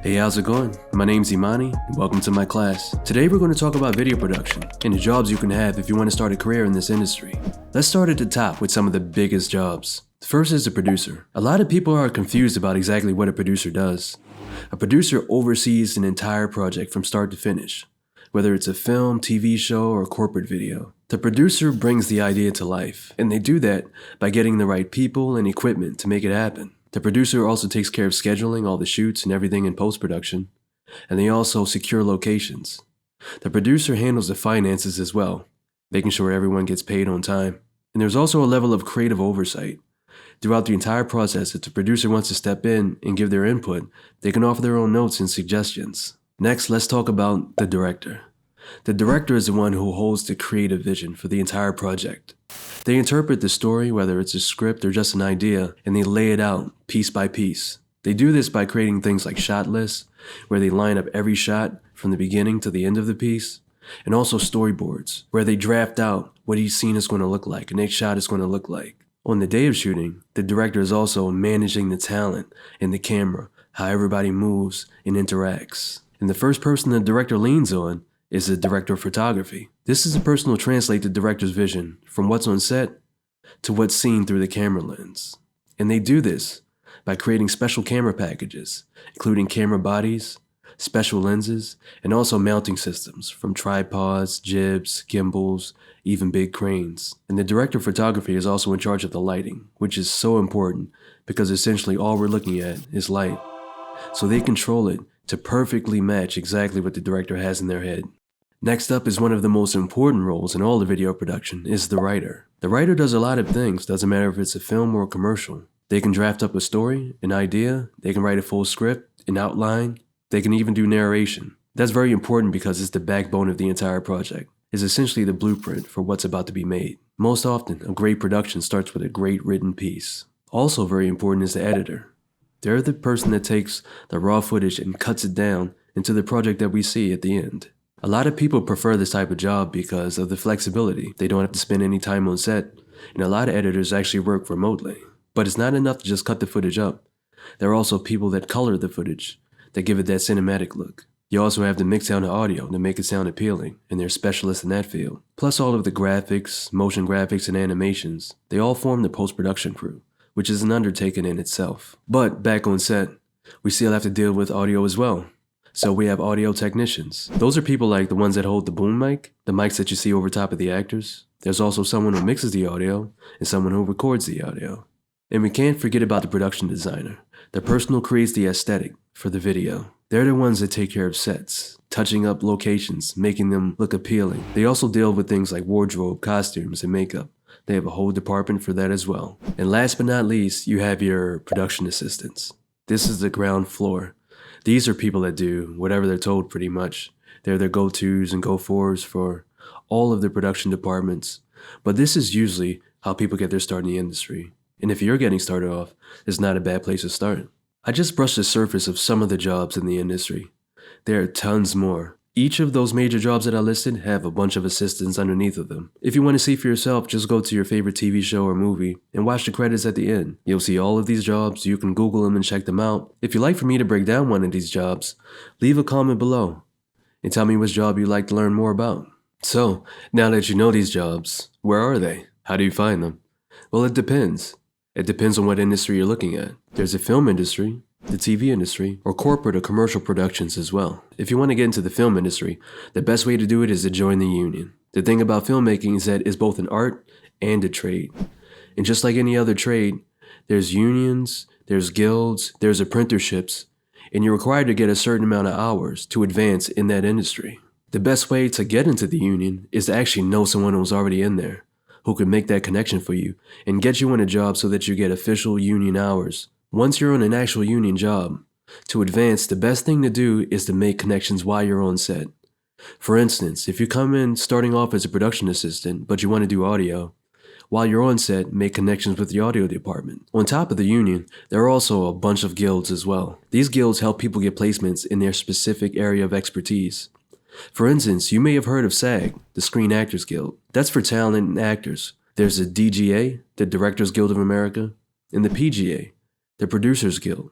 Hey, how's it going? My name's Imani, and welcome to my class. Today we're going to talk about video production and the jobs you can have if you want to start a career in this industry. Let's start at the top with some of the biggest jobs. The first is the producer. A lot of people are confused about exactly what a producer does. A producer oversees an entire project from start to finish, whether it's a film, TV show, or corporate video. The producer brings the idea to life, and they do that by getting the right people and equipment to make it happen. The producer also takes care of scheduling all the shoots and everything in post-production, and they also secure locations. The producer handles the finances as well, making sure everyone gets paid on time. And there's also a level of creative oversight. Throughout the entire process, if the producer wants to step in and give their input, they can offer their own notes and suggestions. Next, let's talk about the director. The director is the one who holds the creative vision for the entire project. They interpret the story, whether it's a script or just an idea, and they lay it out piece by piece. They do this by creating things like shot lists, where they line up every shot from the beginning to the end of the piece, and also storyboards, where they draft out what each scene is going to look like and each shot is going to look like. On the day of shooting, the director is also managing the talent and the camera, how everybody moves and interacts. And the first person the director leans on is the director of photography. This is the person who will translate the director's vision from what's on set to what's seen through the camera lens. And they do this by creating special camera packages, including camera bodies, special lenses, and also mounting systems from tripods, jibs, gimbals, even big cranes. And the director of photography is also in charge of the lighting, which is so important because essentially all we're looking at is light. So they control it to perfectly match exactly what the director has in their head. Next up is one of the most important roles in all of video production is the writer. The writer does a lot of things, doesn't matter if it's a film or a commercial. They can draft up a story, an idea, they can write a full script, an outline, they can even do narration. That's very important because it's the backbone of the entire project. It's essentially the blueprint for what's about to be made. Most often, a great production starts with a great written piece. Also very important is the editor. They're the person that takes the raw footage and cuts it down into the project that we see at the end. A lot of people prefer this type of job because of the flexibility. They don't have to spend any time on set, and a lot of editors actually work remotely. But it's not enough to just cut the footage up. There are also people that color the footage, that give it that cinematic look. You also have to mix down the audio to make it sound appealing, and they're specialists in that field. Plus all of the graphics, motion graphics, and animations, they all form the post-production crew, which is an undertaking in itself. But back on set, we still have to deal with audio as well. So we have audio technicians. Those are people like the ones that hold the boom mic, the mics that you see over top of the actors. There's also someone who mixes the audio and someone who records the audio. And we can't forget about the production designer, the person who creates the aesthetic for the video. They're the ones that take care of sets, touching up locations, making them look appealing. They also deal with things like wardrobe, costumes, and makeup. They have a whole department for that as well. And last but not least, you have your production assistants. This is the ground floor. These are people that do whatever they're told pretty much. They're their go-tos and go-fors for all of the production departments. But this is usually how people get their start in the industry. And if you're getting started off, it's not a bad place to start. I just brushed the surface of some of the jobs in the industry. There are tons more. Each of those major jobs that I listed have a bunch of assistants underneath of them. If you want to see for yourself, just go to your favorite TV show or movie and watch the credits at the end. You'll see all of these jobs, you can Google them and check them out. If you'd like for me to break down one of these jobs, leave a comment below and tell me which job you'd like to learn more about. So, now that you know these jobs, where are they? How do you find them? Well, it depends. It depends on what industry you're looking at. There's the film industry, the TV industry, or corporate or commercial productions as well. If you want to get into the film industry, the best way to do it is to join the union. The thing about filmmaking is that it's both an art and a trade. And just like any other trade, there's unions, there's guilds, there's apprenticeships, and you're required to get a certain amount of hours to advance in that industry. The best way to get into the union is to actually know someone who's already in there, who can make that connection for you and get you on a job so that you get official union hours. Once you're on an actual union job, to advance, the best thing to do is to make connections while you're on set. For instance, if you come in starting off as a production assistant, but you want to do audio, while you're on set, make connections with the audio department. On top of the union, there are also a bunch of guilds as well. These guilds help people get placements in their specific area of expertise. For instance, you may have heard of SAG, the Screen Actors Guild. That's for talent and actors. There's the DGA, the Directors Guild of America, and the PGA, the Producers Guild.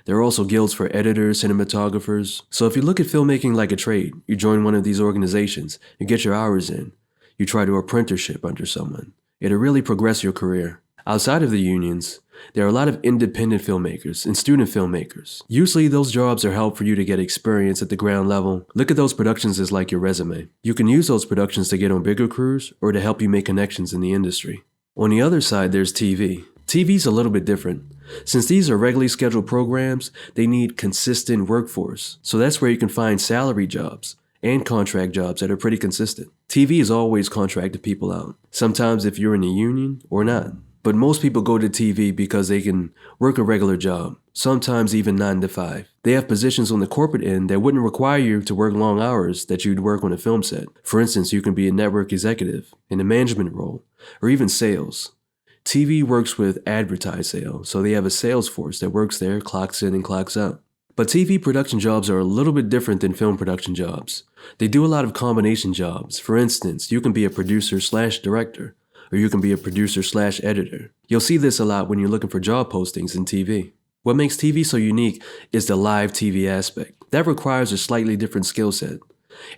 There are also guilds for editors, cinematographers. So if you look at filmmaking like a trade, you join one of these organizations, you get your hours in, you try to apprenticeship under someone. It'll really progress your career. Outside of the unions, there are a lot of independent filmmakers and student filmmakers. Usually those jobs are help for you to get experience at the ground level. Look at those productions as like your resume. You can use those productions to get on bigger crews or to help you make connections in the industry. On the other side, there's TV. TV's a little bit different. Since these are regularly scheduled programs, they need consistent workforce. So that's where you can find salary jobs and contract jobs that are pretty consistent. TV is always contracted people out. Sometimes if you're in a union or not. But most people go to TV because they can work a regular job, sometimes even 9 to 5. They have positions on the corporate end that wouldn't require you to work long hours that you'd work on a film set. For instance, you can be a network executive, in a management role, or even sales. TV works with advertised sales, so they have a sales force that works there, clocks in and clocks out. But TV production jobs are a little bit different than film production jobs. They do a lot of combination jobs. For instance, you can be a producer/director. Or you can be a producer/editor. You'll see this a lot when you're looking for job postings in TV. What makes TV so unique is the live TV aspect. That requires a slightly different skill set.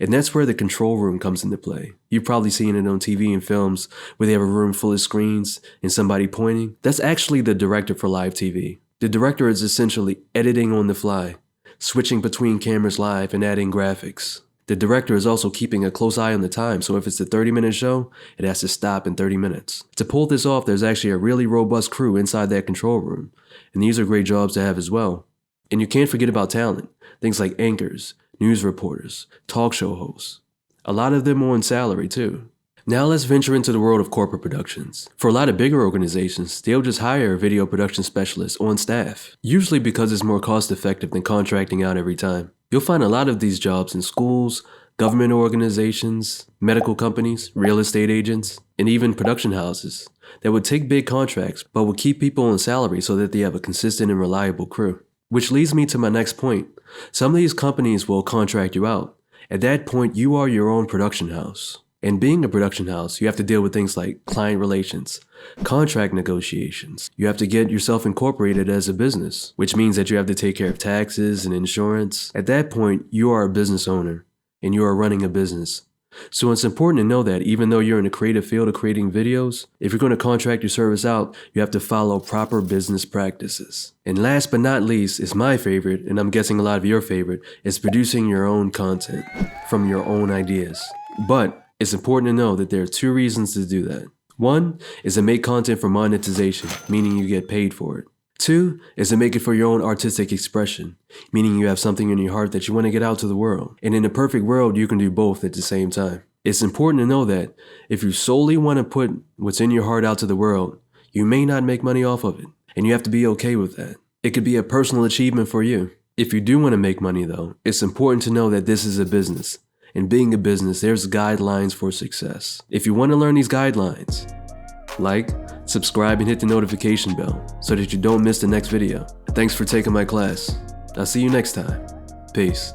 And that's where the control room comes into play. You've probably seen it on TV and films where they have a room full of screens and somebody pointing. That's actually the director for live TV. The director is essentially editing on the fly, switching between cameras live and adding graphics. The director is also keeping a close eye on the time, so if it's a 30-minute show, it has to stop in 30 minutes. To pull this off, there's actually a really robust crew inside that control room, and these are great jobs to have as well. And you can't forget about talent, things like anchors, news reporters, talk show hosts. A lot of them are on salary too. Now let's venture into the world of corporate productions. For a lot of bigger organizations, they'll just hire a video production specialist on staff, usually because it's more cost effective than contracting out every time. You'll find a lot of these jobs in schools, government organizations, medical companies, real estate agents, and even production houses that would take big contracts but would keep people on salary so that they have a consistent and reliable crew. Which leads me to my next point. Some of these companies will contract you out. At that point, you are your own production house. And being a production house, you have to deal with things like client relations, contract negotiations. You have to get yourself incorporated as a business, which means that you have to take care of taxes and insurance. At that point, you are a business owner and you are running a business. So it's important to know that even though you're in the creative field of creating videos, if you're going to contract your service out, you have to follow proper business practices. And last but not least is my favorite, and I'm guessing a lot of your favorite, is producing your own content from your own ideas. But it's important to know that there are 2 reasons to do that. 1 is to make content for monetization, meaning you get paid for it. 2 is to make it for your own artistic expression, meaning you have something in your heart that you want to get out to the world. And in a perfect world, you can do both at the same time. It's important to know that if you solely want to put what's in your heart out to the world, you may not make money off of it, and you have to be okay with that. It could be a personal achievement for you. If you do want to make money though, it's important to know that this is a business. And being a business, there's guidelines for success. If you want to learn these guidelines, like, subscribe, and hit the notification bell so that you don't miss the next video. Thanks for taking my class. I'll see you next time. Peace.